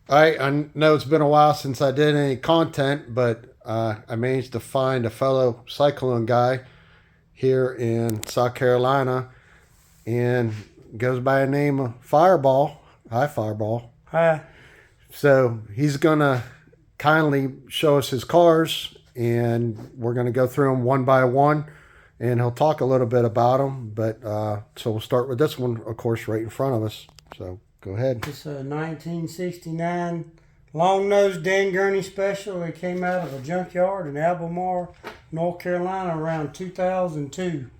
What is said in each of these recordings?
I know it's been a while since I did any content, but I managed to find a fellow Cyclone guy here in South Carolina and goes by the name of Fireball. Hi, Fireball. Hi. So he's going to kindly show us his cars, and we're going to go through them one by one, and he'll talk a little bit about them. But so we'll start with this one, of course, right in front of us. So go ahead. It's a 1969 long-nosed Dan Gurney special. It came out of a junkyard in Albemarle, North Carolina around 2002.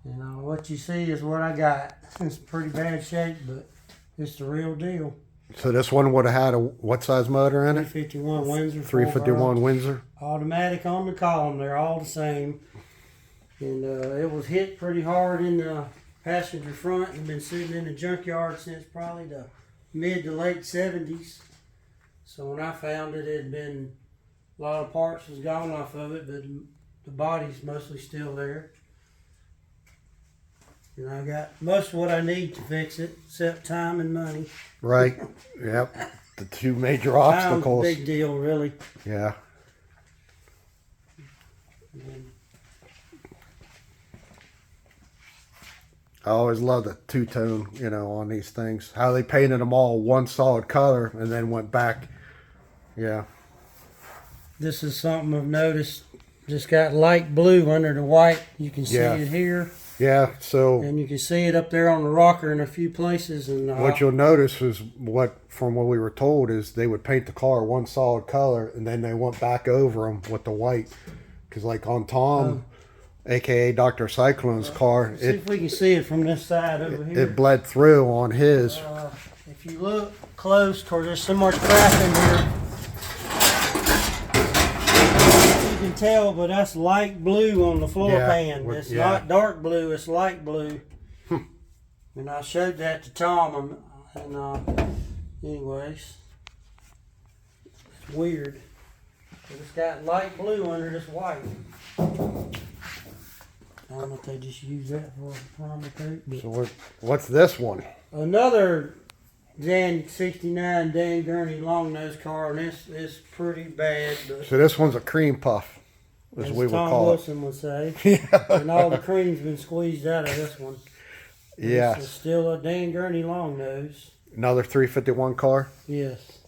And what you see is what I got. It's pretty bad shape, but it's the real deal. So this one would have had a what size motor in it? 351 Windsor. 351 Windsor. Automatic on the column. They're all the same. And it was hit pretty hard in the passenger front and been sitting in the junkyard since probably the mid to late 70s. So when I found it, it had been, a lot of parts was gone off of it, but the body's mostly still there. And I got most of what I need to fix it, except time and money. Right. Yep. The two major Time's obstacles. a big deal, really. Yeah. And I always love the two-tone, on these things. How they painted them all one solid color and then went back. Yeah. this is something I've noticed. Just got light blue under the white. You can see Yeah. it here. Yeah. So And you can see it up there on the rocker in a few places. And what you'll notice is from what we were told is they would paint the car one solid color and then they went back over them with the white. Because like on Tom, aka Dr. Cyclone's car, see if we can see it from this side over here. it bled through on his. If you look close, cause there's so much crap in here. You can tell, but that's light blue on the floor Yeah, pan. with- It's yeah. not dark blue, it's light blue. And I showed that to Tom, and anyways, it's weird. But it's got light blue under this white. I don't know if they just use that for a primer coat. But So what's this one? another 69 Dan Gurney long nose car, and this is pretty bad. But So this one's a cream puff, as as we would Tom call Wilson would say, it. and all the cream's been squeezed out of this one. This is Yes. still a Dan Gurney long nose. Another 351 car. Yes.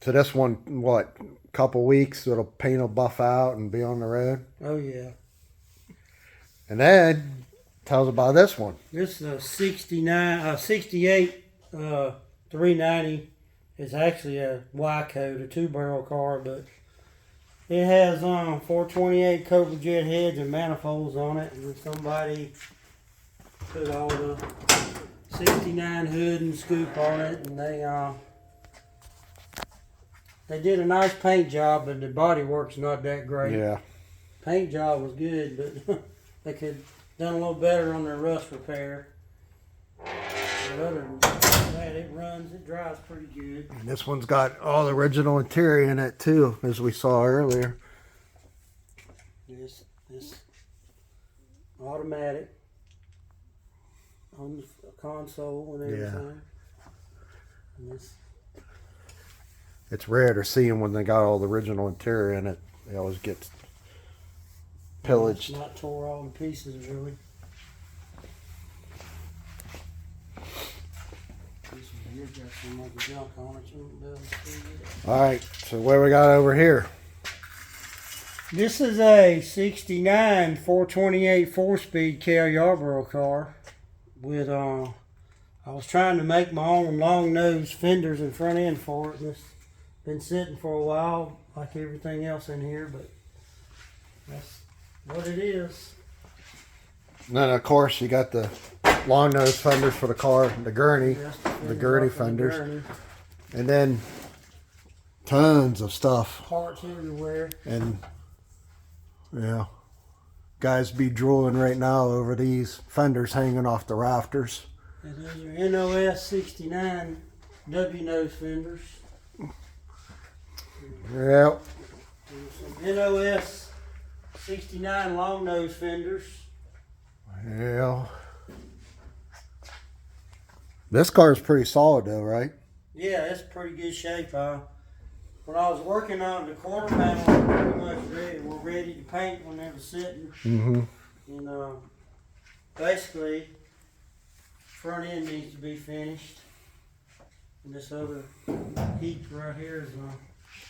So this one, what? Couple weeks, it'll paint will buff out and be on the road. Oh yeah. And then tell us about this one. This is a 68 390. It's actually a Y code, a 2-barrel car, but it has 428 Cobra Jet heads and manifolds on it, and somebody put all the 69 hood and scoop on it, and they did a nice paint job, but the body work's not that great. Yeah. Paint job was good, but they could done a little better on their rust repair. But other than that, it drives pretty good. And this one's got all the original interior in it too, as we saw earlier. This automatic on the console and everything. And this, It's rare to see them when they got all the original interior in it. They always get pillaged. it's not tore all to pieces really. This one here got some other junk on it. You won't be able to see it. All right, so what we got over here? This is a 69 428 4-speed Cal Yarborough car with I was trying to make my own long nose fenders and front end for it. It's been sitting for a while like everything else in here, but that's what it is. And then of course you got the long nose fenders for the car, the gurney, That's the gurney off of the fenders, gurney. and then tons of stuff. Parts everywhere. And yeah, guys be drooling right now over these fenders hanging off the rafters. And those are NOS 69 W nose fenders. Yep. And some NOS 69 long nose fenders. Yeah. This car is pretty solid though, right? Yeah, it's pretty good shape. When I was working on the quarter panel, pretty much we're ready to paint when they were sitting. Mm-hmm. And basically, front end needs to be finished. And this other heat right here is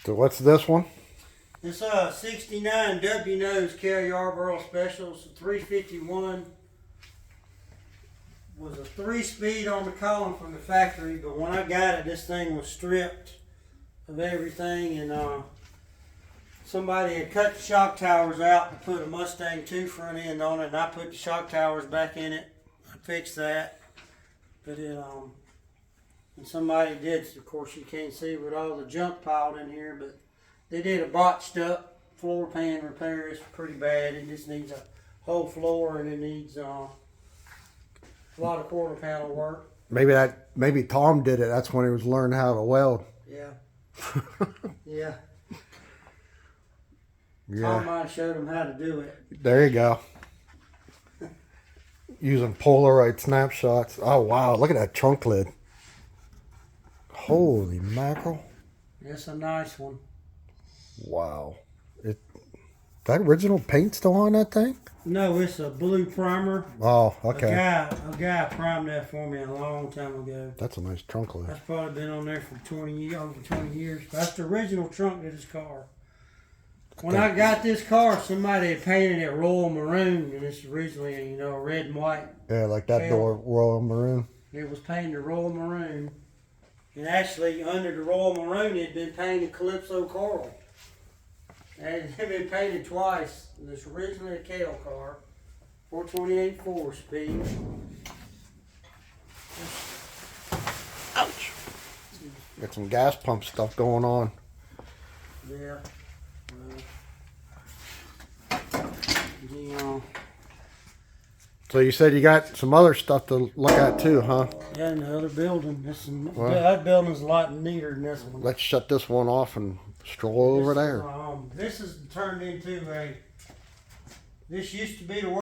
So what's this one? this 69 W nose Cal Yarborough Specials 351 was a 3-speed on the column from the factory, but when I got it, this thing was stripped of everything, and somebody had cut the shock towers out to put a Mustang 2 front end on it, and I put the shock towers back in it. I fixed that, but it and somebody did. Of course, you can't see with all the junk piled in here, but they did a botched up floor pan repair. It's pretty bad. It just needs a whole floor, and it needs a lot of quarter panel work. Maybe Tom did it. That's when he was learning how to weld. Yeah. Yeah. Yeah. Tom might have showed him how to do it. There you go. Using Polaroid snapshots. Oh wow! Look at that trunk lid. Holy mackerel! It's a nice one. Wow. That original paint still on that thing? No, it's a blue primer. Oh, okay. A guy primed that for me a long time ago. That's a nice trunk lid. That's probably been on there for over 20 years. That's the original trunk of this car. When I got this car, somebody had painted it royal maroon, and it's originally, a red and white. Yeah, like that tail. door, royal maroon. It was painted royal maroon. And actually, under the royal maroon, it had been painted Calypso coral. And it had been painted twice. And it's originally a Kale car, 428 4-speed. Ouch! Got some gas pump stuff going on. Yeah. So you said you got some other stuff to look at too, huh? Yeah, in the other building. That building's a lot neater than this one. Let's shut this one off and stroll over there. This is turned into this used to be the